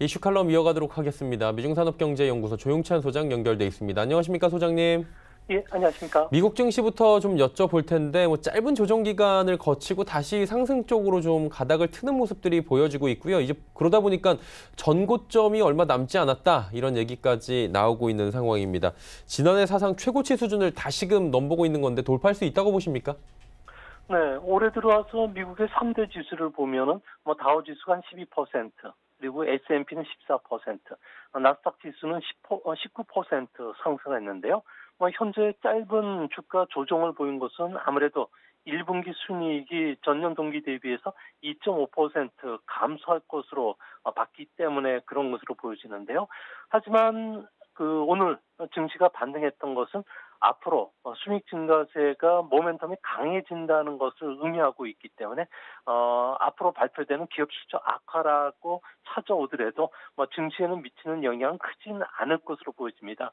이슈 칼럼 이어가도록 하겠습니다. 미중산업경제연구소 조용찬 소장 연결돼 있습니다. 안녕하십니까, 소장님? 예, 안녕하십니까. 미국 증시부터 좀 여쭤볼 텐데 짧은 조정 기간을 거치고 다시 상승 쪽으로 좀 가닥을 트는 모습들이 보여지고 있고요. 이제 그러다 보니까 전고점이 얼마 남지 않았다 이런 얘기까지 나오고 있는 상황입니다. 지난해 사상 최고치 수준을 다시금 넘보고 있는 건데 돌파할 수 있다고 보십니까? 네, 올해 들어와서 미국의 3대 지수를 보면은 다우 지수가 한 12%, 그리고 S&P는 14%, 나스닥 지수는 19% 상승했는데요. 현재 짧은 주가 조정을 보인 것은 아무래도 1분기 순이익이 전년 동기 대비해서 2.5% 감소할 것으로 봤기 때문에 그런 것으로 보여지는데요. 하지만 오늘 증시가 반등했던 것은 앞으로 순이익 증가세가 모멘텀이 강해진다는 것을 의미하고 있기 때문에 앞으로 발표되는 기업 실적 악화라고 찾아오더라도 증시에는 미치는 영향은 크지는 않을 것으로 보여집니다.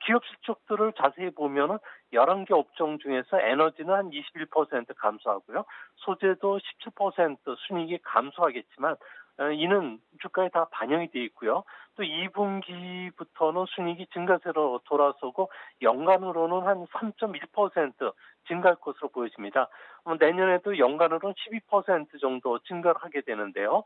기업 실적들을 자세히 보면은 11개 업종 중에서 에너지는 한 21% 감소하고요. 소재도 17% 순이익이 감소하겠지만 이는 주가에 다 반영이 되어 있고요. 또 2분기부터는 순이익이 증가세로 돌아서고 연간으로는 한 3.1% 증가할 것으로 보여집니다. 내년에도 연간으로는 12% 정도 증가를 하게 되는데요.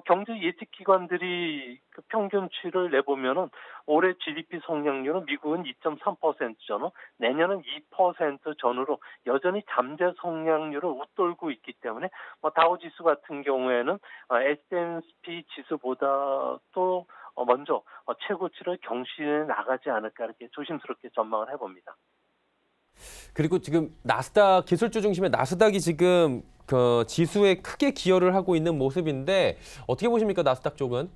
경제 예측기관들이 그 평균치를 내보면은 올해 GDP 성장률은 미국은 2.3% 전후, 내년은 2% 전후로 여전히 잠재 성장률을 웃돌고 있기 때문에 다우지수 같은 경우에는 S&P 지수보다 또 먼저 최고치를 경신해 나가지 않을까 이렇게 조심스럽게 전망을 해봅니다. 그리고 지금 나스닥 기술주 중심의 나스닥이 지금 그 지수에 크게 기여를 하고 있는 모습인데 어떻게 보십니까, 나스닥 쪽은?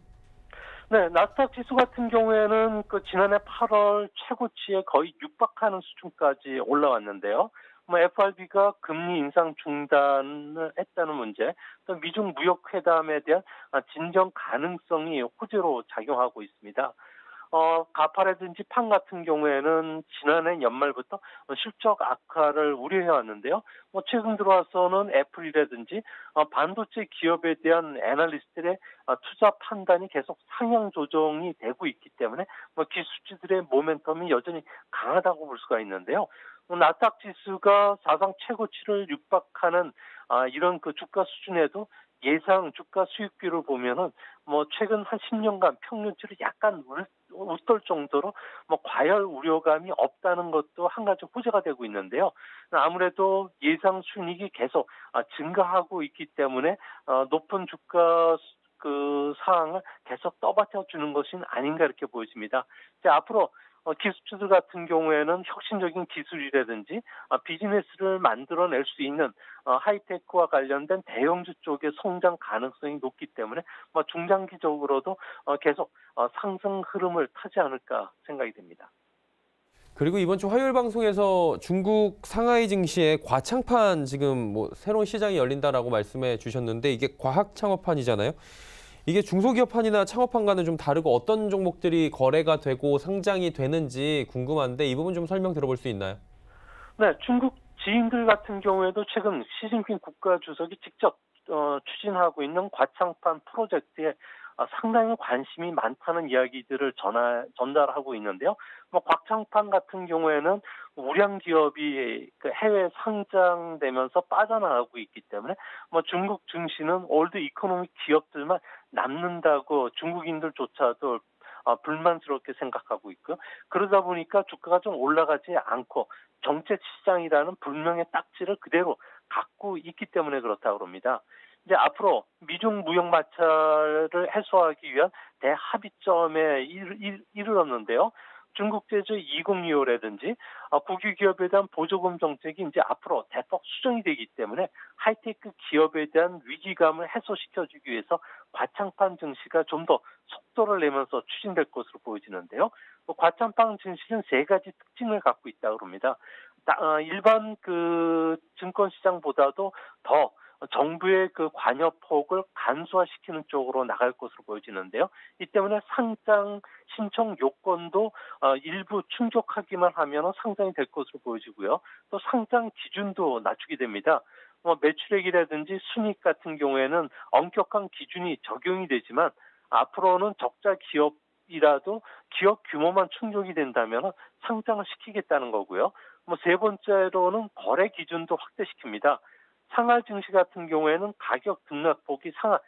네, 나스닥 지수 같은 경우에는 지난해 8월 최고치에 거의 육박하는 수준까지 올라왔는데요. FRB가 금리 인상 중단을 했다는 문제, 또 미중 무역 회담에 대한 진정 가능성이 호재로 작용하고 있습니다. 가파라든지 판 같은 경우에는 지난해 연말부터 실적 악화를 우려해왔는데요. 최근 들어와서는 애플이라든지 반도체 기업에 대한 애널리스트들의 투자 판단이 계속 상향 조정이 되고 있기 때문에 기술주들의 모멘텀이 여전히 강하다고 볼 수가 있는데요. 나스닥 지수가 사상 최고치를 육박하는 이런 주가 수준에도 예상 주가 수익비를 보면은 최근 한 10년간 평균치를 약간 웃돌 정도로 과열 우려감이 없다는 것도 한 가지 호재가 되고 있는데요. 아무래도 예상 순이익이 계속 증가하고 있기 때문에 높은 주가 사항을 계속 떠받쳐 주는 것이 아닌가 이렇게 보여집니다. 이제 앞으로 기술주들 같은 경우에는 혁신적인 기술이라든지 비즈니스를 만들어낼 수 있는 하이테크와 관련된 대형주 쪽의 성장 가능성이 높기 때문에 중장기적으로도 계속 상승 흐름을 타지 않을까 생각이 됩니다. 그리고 이번 주 화요일 방송에서 중국 상하이 증시에 과창판 지금 새로운 시장이 열린다라고 말씀해 주셨는데 이게 과학 창업판이잖아요. 이게 중소기업판이나 창업판과는 좀 다르고 어떤 종목들이 거래가 되고 상장이 되는지 궁금한데 이 부분 좀 설명 들어볼 수 있나요? 네, 중국 지인들 같은 경우에도 최근 시진핑 국가주석이 직접 추진하고 있는 과창판 프로젝트에 상당히 관심이 많다는 이야기들을 전달하고 있는데요. 과창판 같은 경우에는 우량 기업이 해외 상장되면서 빠져나가고 있기 때문에 중국 증시는 올드 이코노미 기업들만 남는다고 중국인들조차도 불만스럽게 생각하고 있고요. 그러다 보니까 주가가 좀 올라가지 않고 정책 시장이라는 불명의 딱지를 그대로 갖고 있기 때문에 그렇다고 합니다. 이제 앞으로 미중 무역 마찰을 해소하기 위한 대합의점에 이르렀는데요. 중국 제조 2025라든지 국유 기업에 대한 보조금 정책이 이제 앞으로 대폭 수정이 되기 때문에 하이테크 기업에 대한 위기감을 해소시켜주기 위해서 과창판 증시가 좀 더 속도를 내면서 추진될 것으로 보여지는데요. 과창판 증시는 세 가지 특징을 갖고 있다고 합니다. 일반 증권 시장보다도 더 정부의 관여폭을 간소화시키는 쪽으로 나갈 것으로 보여지는데요. 이 때문에 상장 신청 요건도 일부 충족하기만 하면 상장이 될 것으로 보여지고요. 또 상장 기준도 낮추게 됩니다. 매출액이라든지 순이익 같은 경우에는 엄격한 기준이 적용이 되지만 앞으로는 적자 기업이라도 기업 규모만 충족이 된다면 상장을 시키겠다는 거고요. 세 번째로는 거래 기준도 확대시킵니다. 상하 증시 같은 경우에는 가격 등락폭이 상하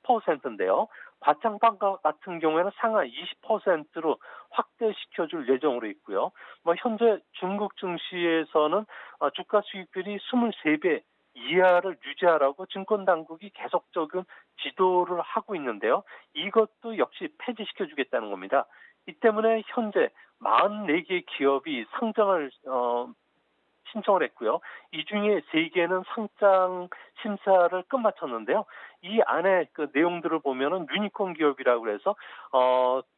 10%인데요. 과창판 같은 경우에는 상하 20%로 확대시켜줄 예정으로 있고요. 현재 중국 증시에서는 주가 수익률이 23배 이하를 유지하라고 증권 당국이 계속적인 지도를 하고 있는데요. 이것도 역시 폐지시켜주겠다는 겁니다. 이 때문에 현재 44개 기업이 상장을 신청을 했고요. 이 중에 3개는 상장 심사를 끝마쳤는데요. 이 안에 그 내용들을 보면은 유니콘 기업이라고 해서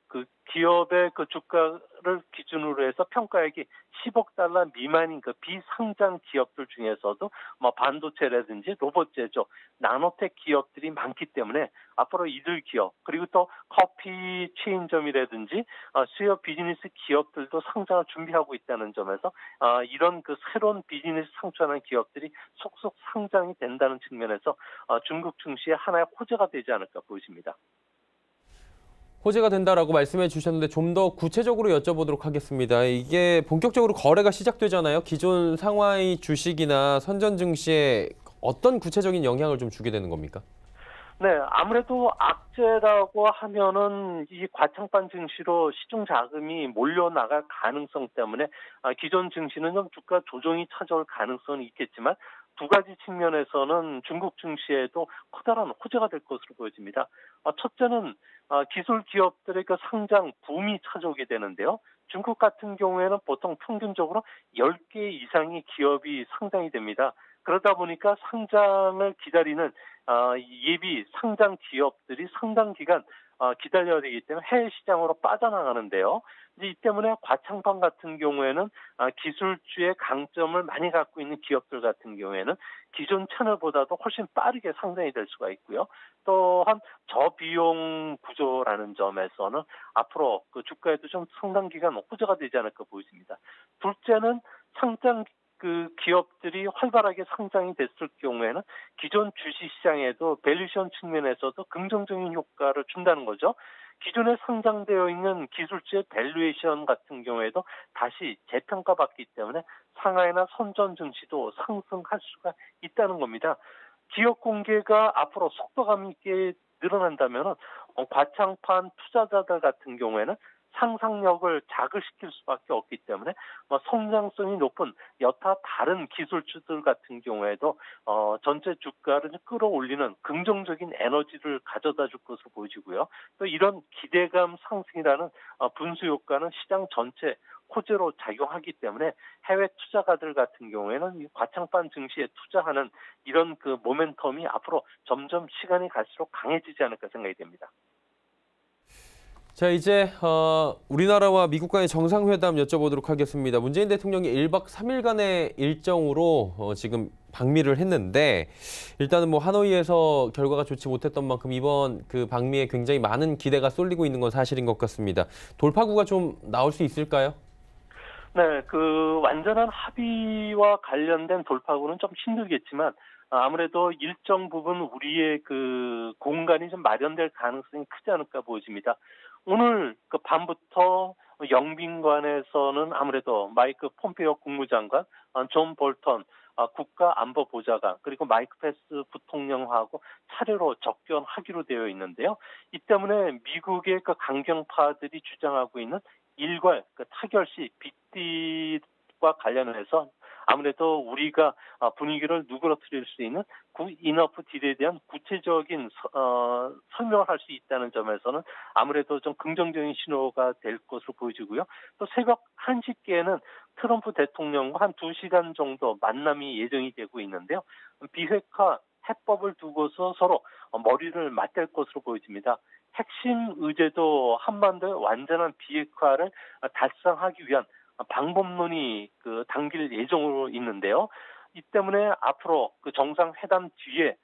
그 기업의 그 주가를 기준으로 해서 평가액이 10억 달러 미만인 그 비상장 기업들 중에서도 반도체라든지 로봇 제조, 나노텍 기업들이 많기 때문에 앞으로 이들 기업 그리고 또 커피 체인점이라든지 수요 비즈니스 기업들도 상장을 준비하고 있다는 점에서 이런 그 새로운 비즈니스 창출하는 기업들이 속속 상장이 된다는 측면에서 중국 증시의 하나의 호재가 되지 않을까 보여집니다. 호재가 된다라고 말씀해 주셨는데 좀 더 구체적으로 여쭤보도록 하겠습니다. 이게 본격적으로 거래가 시작되잖아요. 기존 상하이 주식이나 선전 증시에 어떤 구체적인 영향을 좀 주게 되는 겁니까? 네, 아무래도 악재라고 하면은 이 과창판 증시로 시중 자금이 몰려나갈 가능성 때문에 기존 증시는 좀 주가 조정이 찾아올 가능성은 있겠지만 두 가지 측면에서는 중국 증시에도 커다란 호재가 될 것으로 보여집니다. 첫째는 기술 기업들의 그 상장 붐이 찾아오게 되는데요. 중국 같은 경우에는 보통 평균적으로 10개 이상의 기업이 상장이 됩니다. 그러다 보니까 상장을 기다리는 예비 상장 기업들이 상당 기간 기다려야 되기 때문에 해외 시장으로 빠져나가는데요. 이제 이 때문에 과창판 같은 경우에는 기술주의 강점을 많이 갖고 있는 기업들 같은 경우에는 기존 채널보다도 훨씬 빠르게 상장이 될 수가 있고요. 또한 저비용 구조라는 점에서는 앞으로 그 주가에도 좀 상당 기간 호재가 되지 않을까 보입니다. 둘째는 상장 그 기업들이 활발하게 상장이 됐을 경우에는 기존 주식시장에도 밸류션 측면에서도 긍정적인 효과를 준다는 거죠. 기존에 상장되어 있는 기술주의 밸류에이션 같은 경우에도 다시 재평가받기 때문에 상하이나 선전 증시도 상승할 수가 있다는 겁니다. 기업 공개가 앞으로 속도감 있게 늘어난다면 과창판 투자자들 같은 경우에는 상상력을 자극시킬 수밖에 없기 때문에 성장성이 높은 여타 다른 기술주들 같은 경우에도 전체 주가를 끌어올리는 긍정적인 에너지를 가져다 줄 것으로 보여지고요. 또 이런 기대감 상승이라는 분수 효과는 시장 전체 호재로 작용하기 때문에 해외 투자가들 같은 경우에는 이 과창판 증시에 투자하는 이런 그 모멘텀이 앞으로 점점 시간이 갈수록 강해지지 않을까 생각이 됩니다. 자, 이제 우리나라와 미국 간의 정상회담 여쭤보도록 하겠습니다. 문재인 대통령이 1박 3일간의 일정으로 지금 방미를 했는데 일단은 뭐 하노이에서 결과가 좋지 못했던 만큼 이번 그 방미에 굉장히 많은 기대가 쏠리고 있는 건 사실인 것 같습니다. 돌파구가 좀 나올 수 있을까요? 네, 그 완전한 합의와 관련된 돌파구는 좀 힘들겠지만 아무래도 일정 부분 우리의 그 공간이 좀 마련될 가능성이 크지 않을까 보여집니다. 오늘 그 밤부터 영빈관에서는 아무래도 마이크 폼페이오 국무장관, 존 볼턴 국가안보보좌관 그리고 마이크 펜스 부통령하고 차례로 접견하기로 되어 있는데요. 이 때문에 미국의 그 강경파들이 주장하고 있는 일괄 그 타결 시 빅딜과 관련해서 아무래도 우리가 분위기를 누그러뜨릴 수 있는 이너프 딜에 대한 구체적인 설명을 할 수 있다는 점에서는 아무래도 좀 긍정적인 신호가 될 것으로 보여지고요. 또 새벽 1시께는 트럼프 대통령과 한 2시간 정도 만남이 예정이 되고 있는데요. 비핵화 해법을 두고서 서로 머리를 맞댈 것으로 보여집니다. 핵심 의제도 한반도의 완전한 비핵화를 달성하기 위한 방법론이 그 당길 예정으로 있는데요. 이 때문에 앞으로 그 정상회담 뒤에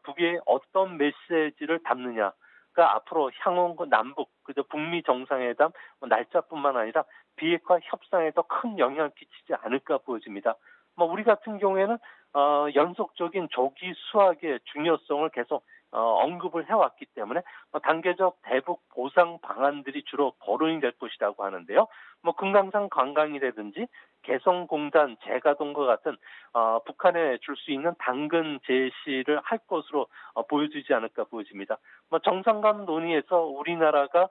북에 어떤 메시지를 담느냐가 앞으로 향후 그 남북 그저 북미 정상회담 날짜뿐만 아니라 비핵화 협상에도 큰 영향을 끼치지 않을까 보여집니다. 우리 같은 경우에는 연속적인 조기 수학의 중요성을 계속 언급을 해왔기 때문에 단계적 대북 보상 방안들이 주로 거론이 될 것이라고 하는데요. 금강산 관광이라든지 개성공단 재가동과 같은 북한에 줄 수 있는 당근 제시를 할 것으로 보여지지 않을까 보여집니다. 정상간 논의에서 우리나라가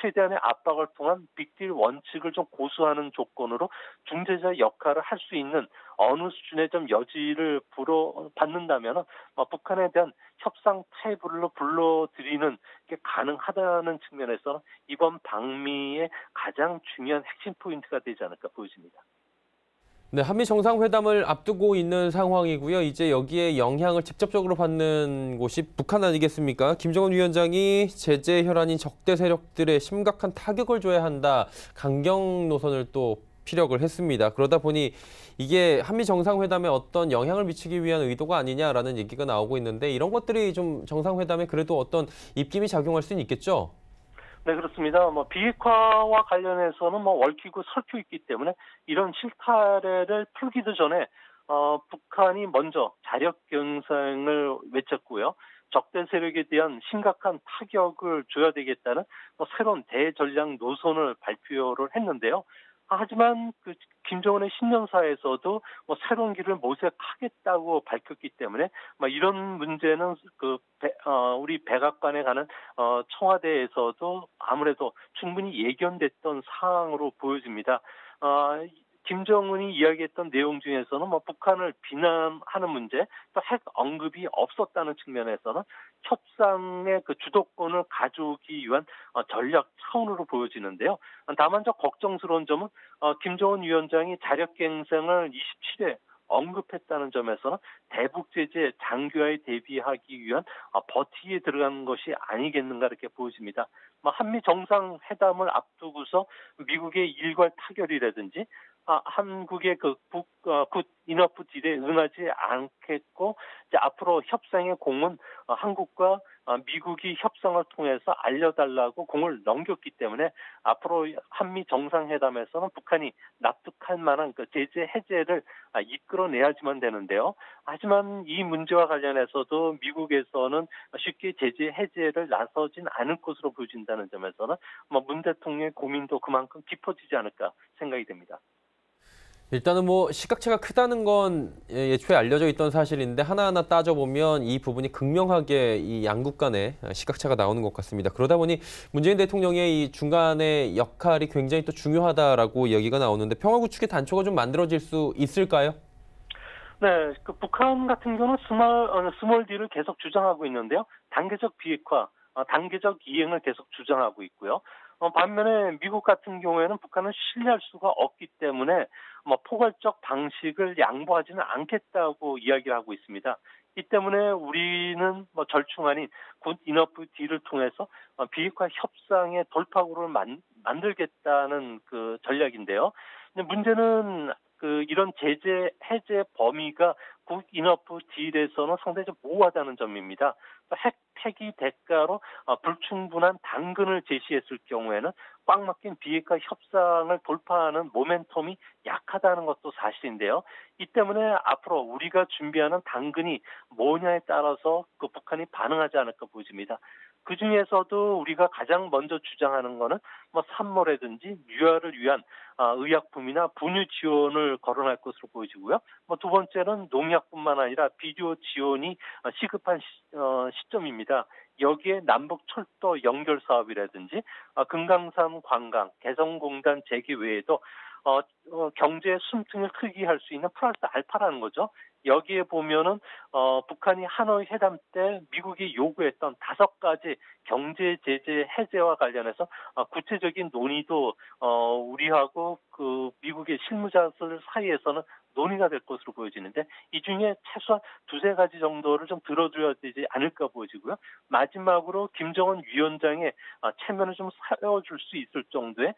최대한의 압박을 통한 빅딜 원칙을 좀 고수하는 조건으로 중재자 역할을 할 수 있는 어느 수준의 좀 여지를 받는다면 북한에 대한 협상 테이블로 불러들이는 게 가능하다는 측면에서는 이번 방미의 가장 중요한 핵심 포인트가 되지 않을까 보여집니다. 네, 한미 정상회담을 앞두고 있는 상황이고요. 이제 여기에 영향을 직접적으로 받는 곳이 북한 아니겠습니까? 김정은 위원장이 제재 혈안인 적대 세력들의 심각한 타격을 줘야 한다. 강경 노선을 또 피력을 했습니다. 그러다 보니 이게 한미 정상회담에 어떤 영향을 미치기 위한 의도가 아니냐라는 얘기가 나오고 있는데 이런 것들이 좀 정상회담에 그래도 어떤 입김이 작용할 수는 있겠죠? 네, 그렇습니다. 비핵화와 관련해서는 얽히고 설켜 있기 때문에 이런 실타래를 풀기도 전에 북한이 먼저 자력 경쟁을 외쳤고요. 적대 세력에 대한 심각한 타격을 줘야 되겠다는 새로운 대전략 노선을 발표를 했는데요. 하지만 김정은의 신년사에서도 새로운 길을 모색하겠다고 밝혔기 때문에 이런 문제는 우리 백악관에 가는 청와대에서도 아무래도 충분히 예견됐던 사항으로 보여집니다. 김정은이 이야기했던 내용 중에서는 북한을 비난하는 문제, 또 핵 언급이 없었다는 측면에서는 협상의 주도권을 가져오기 위한 전략 차원으로 보여지는데요. 다만 걱정스러운 점은 김정은 위원장이 자력갱생을 27회 언급했다는 점에서는 대북 제재 장기화에 대비하기 위한 버티기에 들어간 것이 아니겠는가 이렇게 보여집니다. 한미 정상회담을 앞두고서 미국의 일괄 타결이라든지 한국의 굿 이너프 딜에 응하지 않겠고 이제 앞으로 협상의 공은 한국과 미국이 협상을 통해서 알려달라고 공을 넘겼기 때문에 앞으로 한미 정상회담에서는 북한이 납득할 만한 제재 해제를 이끌어내야지만 되는데요. 하지만 이 문제와 관련해서도 미국에서는 쉽게 제재 해제를 나서진 않을 것으로 보여진다는 점에서는 문 대통령의 고민도 그만큼 깊어지지 않을까 생각이 됩니다. 일단은 시각차가 크다는 건 예초에 알려져 있던 사실인데 하나하나 따져보면 이 부분이 극명하게 이 양국 간의 시각차가 나오는 것 같습니다. 그러다 보니 문재인 대통령의 이 중간의 역할이 굉장히 또 중요하다라고 얘기가 나오는데 평화 구축의 단초가 좀 만들어질 수 있을까요? 네, 북한 같은 경우는 스몰 딜을 계속 주장하고 있는데요. 단계적 비핵화, 단계적 이행을 계속 주장하고 있고요. 반면에 미국 같은 경우에는 북한을 신뢰할 수가 없기 때문에 포괄적 방식을 양보하지는 않겠다고 이야기를 하고 있습니다. 이 때문에 우리는 절충 아닌 굿 이너프 딜을 통해서 비핵화 협상의 돌파구를 만들겠다는 전략인데요. 근데 문제는 이런 제재 해제 범위가 굿 이너프 딜에서는 상당히 좀 모호하다는 점입니다. 핵 폐기 대가로 불충분한 당근을 제시했을 경우에는 꽉 막힌 비핵화 협상을 돌파하는 모멘텀이 약하다는 것도 사실인데요. 이 때문에 앞으로 우리가 준비하는 당근이 뭐냐에 따라서 북한이 반응하지 않을까 보여집니다. 그 중에서도 우리가 가장 먼저 주장하는 거는 산모라든지 유아를 위한 의약품이나 분유 지원을 거론할 것으로 보여지고요. 두 번째는 농약뿐만 아니라 비료 지원이 시급한 시점입니다. 여기에 남북 철도 연결 사업이라든지 금강산 관광, 개성공단 재개 외에도 경제 숨통을 크게 할 수 있는 플러스 알파라는 거죠. 여기에 보면은 북한이 하노이 회담 때 미국이 요구했던 5가지 경제 제재 해제와 관련해서 구체적인 논의도 우리하고 미국의 실무자들 사이에서는 논의가 될 것으로 보여지는데 이 중에 최소한 2-3가지 정도를 좀 들어줘야 되지 않을까 보여지고요. 마지막으로 김정은 위원장의 체면을 좀 세워줄 수 있을 정도의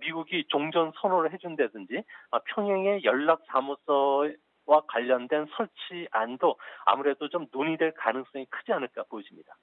미국이 종전 선언을 해준다든지 평양의 연락사무소와 관련된 설치안도 아무래도 좀 논의될 가능성이 크지 않을까 보여집니다.